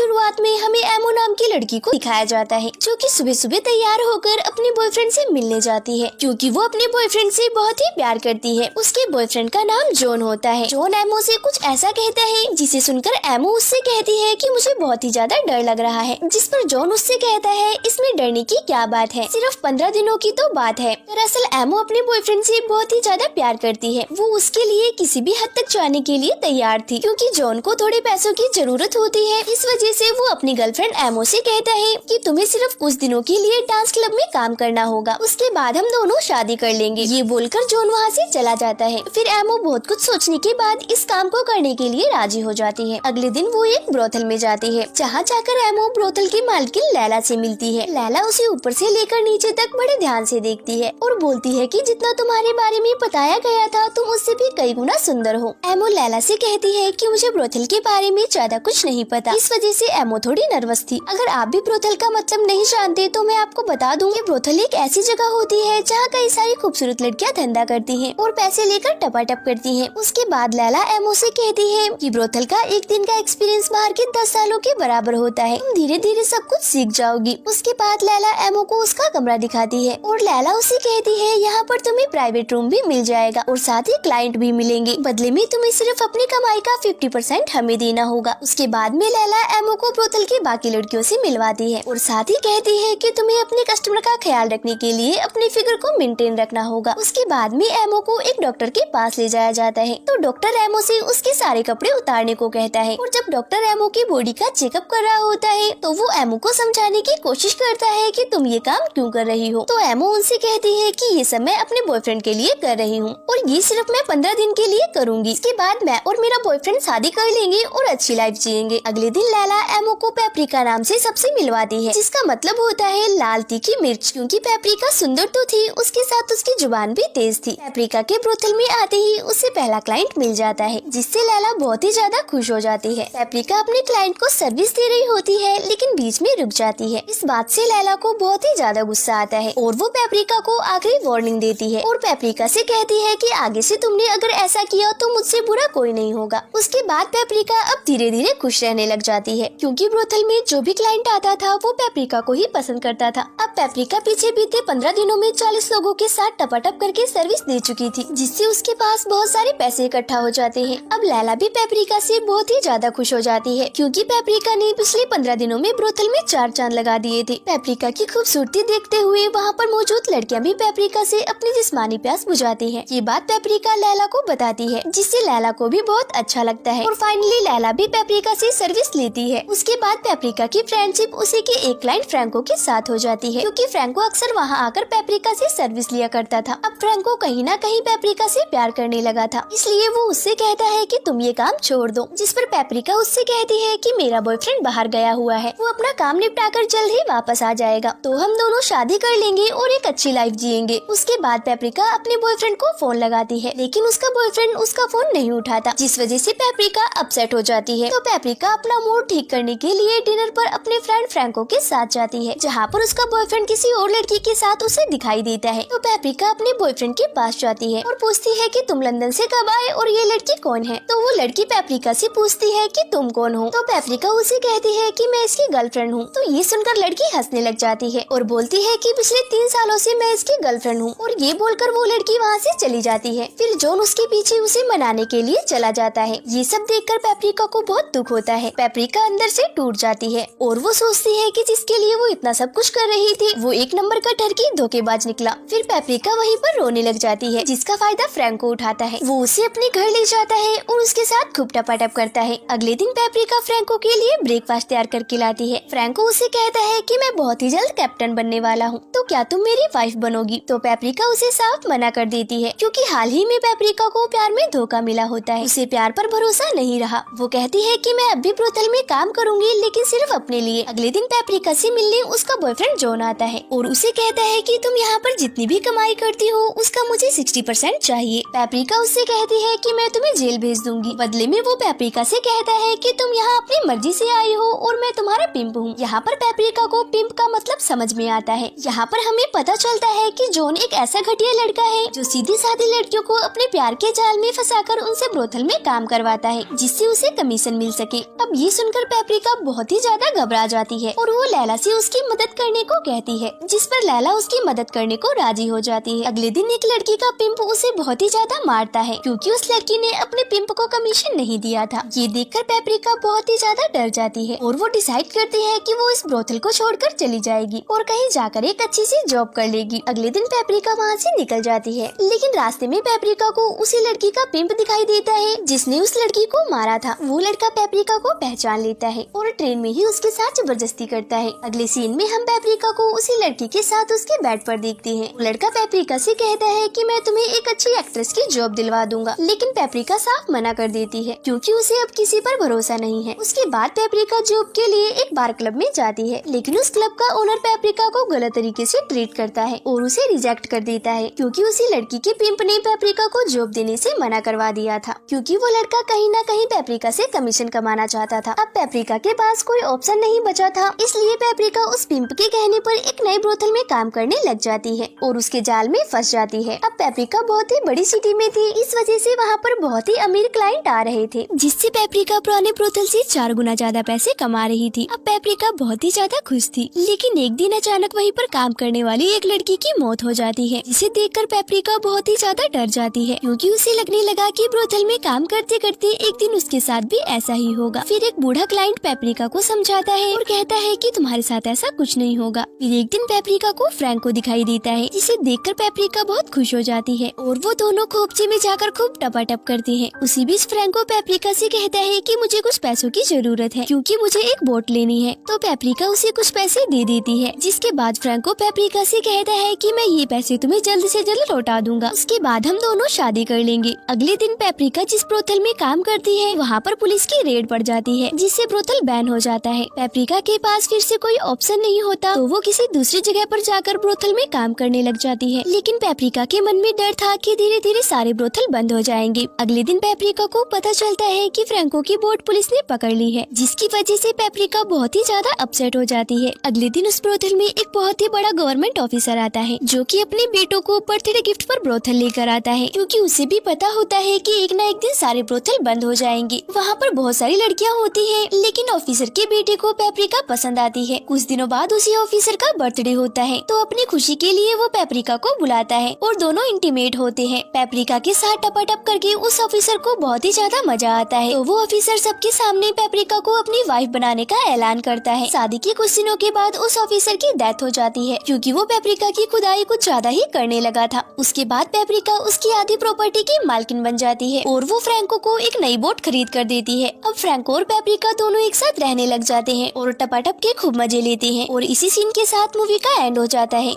शुरुआत में हमें एमो नाम की लड़की को दिखाया जाता है, जो कि सुबह सुबह तैयार होकर अपने बॉयफ्रेंड से मिलने जाती है, क्योंकि वो अपने बॉयफ्रेंड से बहुत ही प्यार करती है। उसके बॉयफ्रेंड का नाम जॉन होता है। जॉन एमो से कुछ ऐसा कहता है जिसे सुनकर एमो उससे कहती है कि मुझे बहुत ही ज्यादा डर लग रहा है, जिस पर जॉन उससे कहता है इसमें डरने की क्या बात है, सिर्फ 15 दिनों की तो बात है। दरअसल एमो अपने बॉयफ्रेंड से बहुत ही ज्यादा प्यार करती है। वो उसके लिए किसी भी हद तक जाने के लिए तैयार थी, क्योंकि जॉन को थोड़े पैसों की जरूरत होती है। इस वजह से वो अपनी गर्लफ्रेंड एमो से कहता है कि तुम्हें सिर्फ कुछ दिनों के लिए डांस क्लब में काम करना होगा, उसके बाद हम दोनों शादी कर लेंगे। ये बोलकर जॉन वहाँ से चला जाता है। फिर एमो बहुत कुछ सोचने के बाद इस काम को करने के लिए राजी हो जाती है। अगले दिन वो एक ब्रोथल में जाती है, जहाँ जाकर एमो ब्रोथल की मालकिन लैला से मिलती है। लैला उसे ऊपर से लेकर नीचे तक बड़े ध्यान से देखती है और बोलती है कि जितना तुम्हारे बारे में बताया गया था तुम उससे भी कई गुना सुंदर हो। एमो लैला से कहती है कि मुझे ब्रोथल के बारे में ज्यादा कुछ नहीं पता। इस वजह से एमो थोड़ी नर्वस थी। अगर आप भी ब्रोथल का मतलब नहीं जानते तो मैं आपको बता दूं कि ब्रोथल एक ऐसी जगह होती है जहाँ कई सारी खूबसूरत लड़कियाँ धंधा करती हैं और पैसे लेकर टपाटप करती हैं। उसके बाद लैला एमो से कहती है कि ब्रोथल का एक दिन का एक्सपीरियंस बाहर के 10 सालों के बराबर होता है, तुम धीरे धीरे सब कुछ सीख जाओगी। उसके बाद लैला एमो को उसका कमरा दिखाती है और लैला उसे कहती है यहाँ पर तुम्हें प्राइवेट रूम भी मिल जाएगा और साथ ही क्लाइंट भी मिलेंगे, बदले में तुम्हें सिर्फ अपनी कमाई का 50% हमें देना होगा। उसके बाद में लैला एमो को ब्रोथल की बाकी लड़कियों से मिलवाती है और साथ ही कहती है कि तुम्हें अपने कस्टमर का ख्याल रखने के लिए अपनी फिगर को मेंटेन रखना होगा। उसके बाद में एमो को एक डॉक्टर के पास ले जाया जाता है, तो डॉक्टर एमो से उसके सारे कपड़े उतारने को कहता है और जब डॉक्टर एमो की बॉडी का चेकअप कर रहा होता है तो वो एमो को समझाने की कोशिश करता है कि तुम ये काम क्यों कर रही हो। तो एमो उनसे कहती है कि ये सब मैं अपने बॉयफ्रेंड के लिए कर रही हूँ और ये सिर्फ मैं 15 दिन के लिए करूँगी। इसके बाद मैं और मेरा बॉयफ्रेंड शादी कर लेंगे और अच्छी लाइफ जिएंगे। अगले दिन लैला एमो को पेपरिका नाम से सबसे मिलवाती है, जिसका मतलब होता है लाल तीखी मिर्च, क्योंकि पेपरिका सुंदर तो थी, उसके साथ उसकी जुबान भी तेज थी। पेपरिका के ब्रोथल में आते ही उसे पहला क्लाइंट मिल जाता है, जिससे लैला बहुत ही ज्यादा खुश हो जाती है। पेपरिका अपने क्लाइंट को सर्विस दे रही होती है लेकिन बीच में रुक जाती है। इस बात से लैला को बहुत ही ज्यादा गुस्सा आता है और वो पेपरिका को आखिरी वार्निंग देती है और पेपरिका से कहती है कि आगे से तुमने अगर ऐसा किया तो मुझसे बुरा कोई नहीं होगा। उसके बाद पेपरिका अब धीरे धीरे खुश रहने लग जाती है, क्योंकि ब्रोथल में जो भी क्लाइंट आता था वो पेपरिका को ही पसंद करता था। अब पेपरिका पीछे बीते 15 दिनों में 40 लोगों के साथ टपाटप करके सर्विस दे चुकी थी, जिससे उसके पास बहुत सारे पैसे इकट्ठा हो जाते हैं। अब लैला भी पेपरिका से बहुत ही ज्यादा खुश हो जाती है, क्योंकि पेपरिका ने पिछले 15 दिनों में ब्रोथल में 4 चांद लगा दिए थे। पेपरिका की खूबसूरती देखते हुए वहाँ पर मौजूद लड़कियाँ भी पेपरिका से अपनी जिस्मानी प्यास बुझाती है। ये बात पेपरिका लैला को बताती है, जिससे लैला को भी बहुत अच्छा लगता है और फाइनली लैला भी पेपरिका से सर्विस लेती है। उसके बाद पेपरिका की फ्रेंडशिप उसी के एक क्लाइंट फ्रैंको के साथ हो जाती है, क्योंकि फ्रैंको अक्सर वहाँ आकर पेपरिका से सर्विस लिया करता था। अब फ्रैंको कहीं ना कहीं पेपरिका से प्यार करने लगा था, इसलिए वो उससे कहता है कि तुम ये काम छोड़ दो, जिस पर पेपरिका उससे कहती है कि मेरा बॉयफ्रेंड बाहर गया हुआ है, वो अपना काम निपटाकर जल्द ही वापस आ जाएगा, तो हम दोनों शादी कर लेंगे और एक अच्छी लाइफ जिएंगे। उसके बाद पेपरिका अपने बॉयफ्रेंड को फोन लगाती है, लेकिन उसका बॉयफ्रेंड उसका फोन नहीं उठाता, जिस वजह से पेपरिका अपसेट हो जाती है। तो पेपरिका अपना मूड ठीक करने के लिए डिनर पर अपने फ्रेंड फ्रैंको के साथ जाती है, जहाँ पर उसका बॉयफ्रेंड किसी और लड़की के साथ उसे दिखाई देता है। तो पेपरिका अपने बॉयफ्रेंड के पास जाती है और पूछती है कि तुम लंदन से कब आए और ये लड़की कौन है। तो वो लड़की पेपरिका से पूछती है कि तुम कौन हो। तो पेपरिका उसे कहती है कि मैं इसकी गर्लफ्रेंड हूँ। तो ये सुनकर लड़की हंसने लग जाती है और बोलती है कि पिछले 3 सालों से मैं इसकी गर्लफ्रेंड हूँ, और ये बोलकर वो लड़की वहाँ से चली जाती है। फिर जॉन उसके पीछे उसे मनाने के लिए चला जाता है। ये सब देखकर पेपरिका को बहुत दुख होता है। पेपरिका अंदर से टूट जाती है और वो सोचती है कि जिसके लिए वो इतना सब कुछ कर रही थी वो एक नंबर का टर्की धोखेबाज निकला। फिर पेपरिका वहीं पर रोने लग जाती है, जिसका फायदा फ्रैंको उठाता है। वो उसे अपने घर ले जाता है और उसके साथ खूब टपाटप करता है। अगले दिन पेपरिका फ्रैंको के लिए ब्रेकफास्ट तैयार करके लाती है। फ्रैंको उसे कहता है कि मैं बहुत ही जल्द कैप्टन बनने वाला हूँ, तो क्या तुम मेरी वाइफ बनोगी। तो पेपरिका उसे साफ मना कर देती है, क्योंकि हाल ही में पेपरिका को प्यार में धोखा मिला होता है, उसे प्यार पर भरोसा नहीं रहा। वो कहती है कि मैं अब भी ब्रोथल में काम करूंगी, लेकिन सिर्फ अपने लिए। अगले दिन पेपरिका से मिलने उसका बॉयफ्रेंड जॉन आता है और उसे कहता है कि तुम यहाँ पर जितनी भी कमाई करती हो उसका मुझे 60% चाहिए। पेपरिका उससे कहती है कि मैं तुम्हें जेल भेज दूंगी। बदले में वो पेपरिका से कहता है कि तुम यहाँ अपनी मर्जी से आई हो और मैं तुम्हारा पिंप हूँ। यहाँ पर पेपरिका को पिंप का मतलब समझ में आता है। यहाँ पर हमें पता चलता है कि जॉन एक ऐसा घटिया लड़का है जो सीधी सादी लड़कियों को अपने प्यार के जाल में फंसाकर उनसे ब्रोथल में काम करवाता है, जिससे उसे कमीशन मिल सके। अब ये सुनकर पेपरिका बहुत ही ज्यादा घबरा जाती है और वो लैला से उसकी मदद करने को कहती है, जिस पर लैला उसकी मदद करने को राजी हो जाती है। अगले दिन एक लड़की का पिंप उसे बहुत ही ज्यादा मारता है क्योंकि उस लड़की ने अपने पिंप को कमीशन नहीं दिया था। ये देखकर पेपरिका बहुत ही ज्यादा डर जाती है और वो डिसाइड करती है कि वो इस ब्रोथल को छोड़कर चली जाएगी और कहीं जाकर एक अच्छी सी जॉब कर लेगी। अगले दिन पेपरिका वहाँ से निकल जाती है, लेकिन रास्ते में पेपरिका को उसी लड़की का पिंप दिखाई देता है जिसने उस लड़की को मारा था। वो लड़का पेपरिका को पहचान लेता है और ट्रेन में ही उसके साथ जबरदस्ती करता है। अगले सीन में हम पेपरिका को उसी लड़की के साथ उसके बेड पर देखते हैं। लड़का पेपरिका से कहता है कि मैं तुम्हें एक अच्छी एक्ट्रेस की जॉब दिलवा दूंगा, लेकिन पेपरिका साफ मना कर देती है क्योंकि उसे अब किसी पर भरोसा नहीं है। उसके बाद पेपरिका जॉब के लिए एक बार क्लब में जाती है, लेकिन उस क्लब का ओनर पेपरिका को गलत तरीके से ट्रीट करता है और उसे रिजेक्ट कर देता है क्योंकि उसी लड़की के पिंप ने पेपरिका को जॉब देने से मना करवा दिया था, क्योंकि वो लड़का कहीं न कहीं पेपरिका से कमीशन कमाना चाहता था। अब पेपरिका के पास कोई ऑप्शन नहीं बचा था, इसलिए पेपरिका उस पिंप के कहने पर एक नए ब्रोथल में काम करने लग जाती है और उसके जाल में फंस जाती है। अब पेपरिका बहुत ही बड़ी सिटी में थी, इस वजह से वहाँ पर बहुत ही अमीर क्लाइंट आ रहे थे, जिससे पेपरिका पुराने ब्रोथल से 4 गुना ज्यादा पैसे कमा रही थी। अब पेपरिका बहुत ही ज्यादा खुश थी, लेकिन एक दिन अचानक वहीं पर काम करने वाली एक लड़की की मौत हो जाती है, जिसे देखकर पेपरिका बहुत ही ज्यादा डर जाती है क्योंकि उसे लगने लगा कि ब्रोथल में काम करते करते एक दिन उसके साथ भी ऐसा ही होगा। फिर एक बूढ़ा क्लाइंट पेपरिका को समझाता है और कहता है कि तुम्हारे साथ ऐसा कुछ नहीं होगा। फिर एक दिन पेपरिका को फ्रैंको दिखाई देता है, जिसे देखकर पेपरिका बहुत खुश हो जाती है और वो दोनों खोपचे में जाकर खूब टपाटप करते हैं। उसी बीच फ्रैंको पेपरिका से कहता है कि मुझे कुछ पैसों की जरूरत है क्योंकि मुझे एक बोट लेनी है, तो पेपरिका उसे कुछ पैसे दे देती है। जिसके बाद फ्रैंको पेपरिका से कहता है कि मैं ये पैसे तुम्हें जल्द से जल्द लौटा दूंगा, उसके बाद हम दोनों शादी कर लेंगे। अगले दिन पेपरिका जिस ब्रोथल में काम करती है वहाँ पर पुलिस की रेड पड़ जाती है, जिससे ब्रोथल बैन हो जाता है। पेपरिका के पास फिर से कोई ऑप्शन नहीं होता, तो वो किसी दूसरी जगह पर जाकर ब्रोथल में काम करने लग जाती है, लेकिन पेपरिका के मन में डर था कि धीरे धीरे सारे ब्रोथल बंद हो जाएंगे। अगले दिन पेपरिका को पता चलता है कि फ्रैंको की बोट पुलिस ने पकड़ ली है, जिसकी वजह से पेपरिका बहुत ही ज्यादा अपसेट हो जाती है। अगले दिन उस ब्रोथल में एक बहुत ही बड़ा गवर्नमेंट ऑफिसर आता है, जो कि अपने बेटों को बर्थडे गिफ्ट पर ब्रोथल लेकर आता है, क्योंकि उसे भी पता होता है कि एक न एक दिन सारे ब्रोथल बंद हो जाएंगे। वहाँ पर बहुत सारी लड़कियाँ होती हैं, लेकिन ऑफिसर के बेटे को पेपरिका पसंद आती है। कुछ दिनों बाद उसी ऑफिसर का बर्थडे होता है, तो अपनी खुशी के लिए वो पेपरिका को बुलाता है और दोनों इंटीमेट होते हैं। पेपरिका के साथ टपाटप करके उस ऑफिसर को बहुत ही ज्यादा मजा आता है, तो वो ऑफिसर सबके सामने पेपरिका को अपनी वाइफ बनाने का ऐलान करता है। शादी के कुछ दिनों के बाद उस ऑफिसर की डेथ हो जाती है, क्योंकि वो पेपरिका की खुदाई कुछ ज्यादा ही करने लगा था। उसके बाद पेपरिका उसकी आधी प्रॉपर्टी की मालकिन बन जाती है और वो फ्रैंको को एक नई बोट खरीद कर देती है। अब फ्रैंको और पेपरिका दोनों एक साथ रहने लग जाते हैं और टपाटप के खूब मजे लेते हैं और इसी सीन के साथ मूवी का एंड हो जाता है।